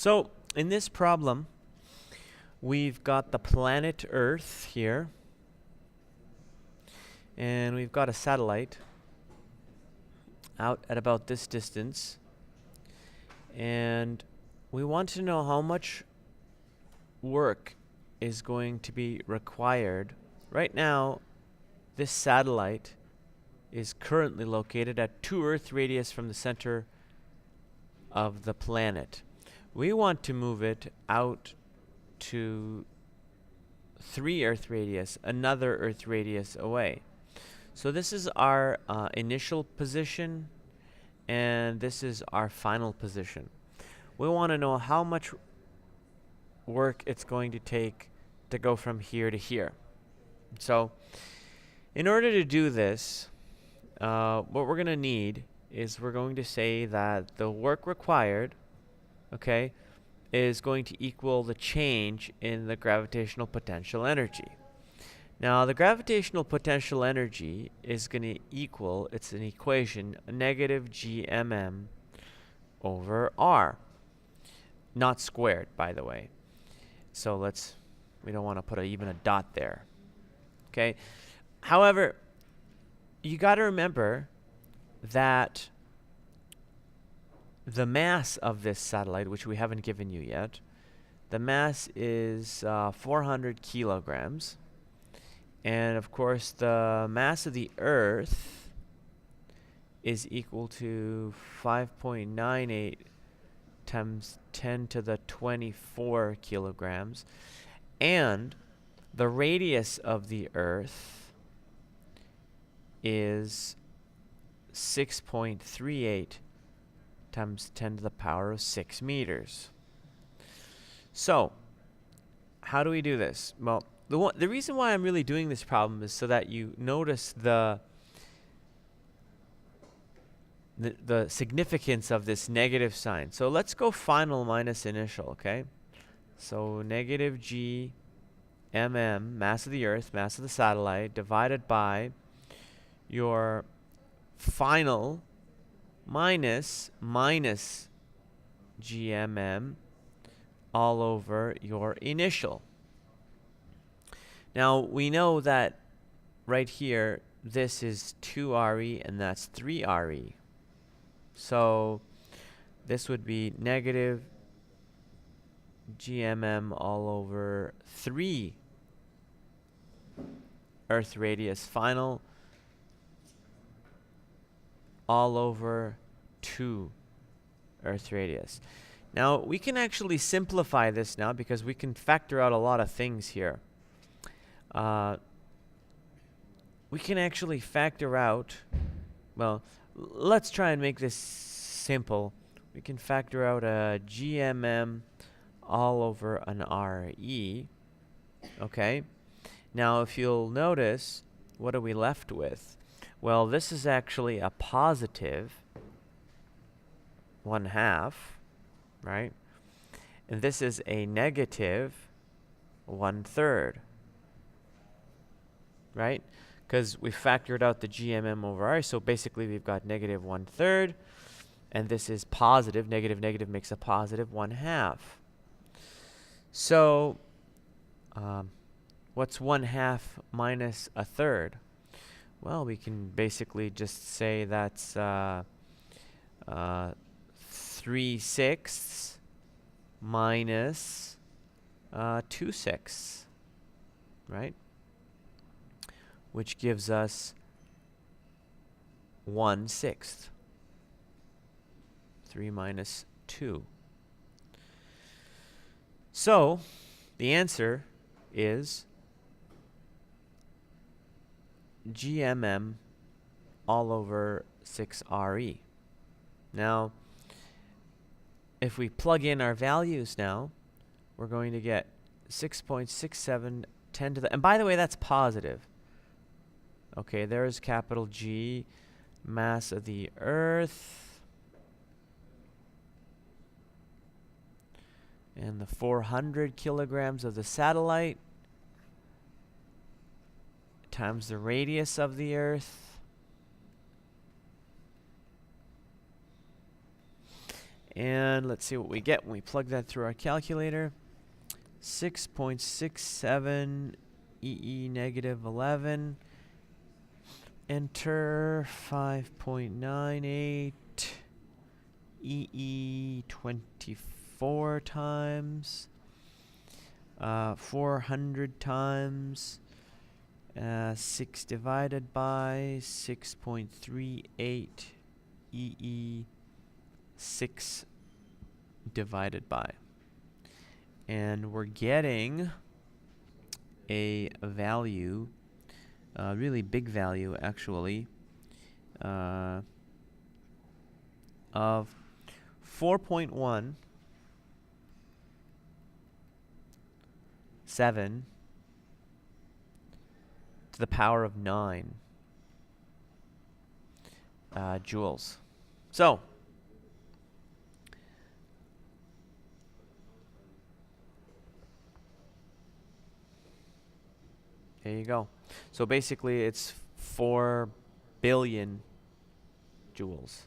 So in this problem, we've got the planet Earth here, and we've got a satellite out at about this distance, and we want to know how much work is going to be required. Right now, this satellite is currently located at 2 Earth radius from the center of the planet. We want to move it out to 3 Earth radius, another Earth radius away. So this is our initial position, and this is our final position. We want to know how much work it's going to take to go from here to here. So in order to do this, what we're going to need is we're going to say that the work required, okay, is going to equal the change in the gravitational potential energy. Now, the gravitational potential energy is going to equal, it's an equation, negative gmm over r. Not squared, by the way. So we don't want to put even a dot there. Okay? However, you got to remember that the mass of this satellite, which we haven't given you yet, the mass is 400 kilograms. And of course, the mass of the Earth is equal to 5.98 times 10 to the 24 kilograms. And the radius of the Earth is 6.38 times 10 to the power of 6 meters. So, how do we do this? Well, the reason why I'm really doing this problem is so that you notice the significance of this negative sign. So let's go final minus initial, okay? So negative g mm, mass of the Earth, mass of the satellite, divided by your final minus gmm all over your initial. Now, we know that right here, this is 2re and that's 3re. So this would be negative gmm all over 3 Earth radius final all over 2 Earth radius. Now, we can actually simplify this now because we can factor out a lot of things here. We can actually factor out, well, let's try and make this simple. We can factor out a gmm all over an re. Okay. Now, if you'll notice, what are we left with? Well, this is actually a positive 1/2, right? And this is a negative 1/3, right? Because we factored out the gmm over r, so basically we've got negative 1/3, and this is positive. Negative negative makes a positive 1/2. So what's 1/2 minus 1/3? Well, we can basically just say that's 3/6 minus 2/6, right? Which gives us 1/6. 3 minus 2. So, the answer is gmm all over 6re. Now, if we plug in our values now, we're going to get 6.67 10 to the, and by the way, that's positive. Okay, there's capital G, mass of the Earth, and the 400 kilograms of the satellite, times the radius of the Earth, And let's see what we get when we plug that through our calculator. 6.67 EE negative 11. Enter 5.98 EE 24 times. 400 times 6 divided by 6.38 EE 6 divided by. And we're getting a value, a really big value actually, of 4.17 to the power of 9 joules. So, there you go. So basically it's 4 billion joules.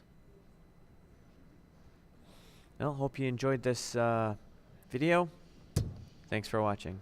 Well, hope you enjoyed this video. Thanks for watching.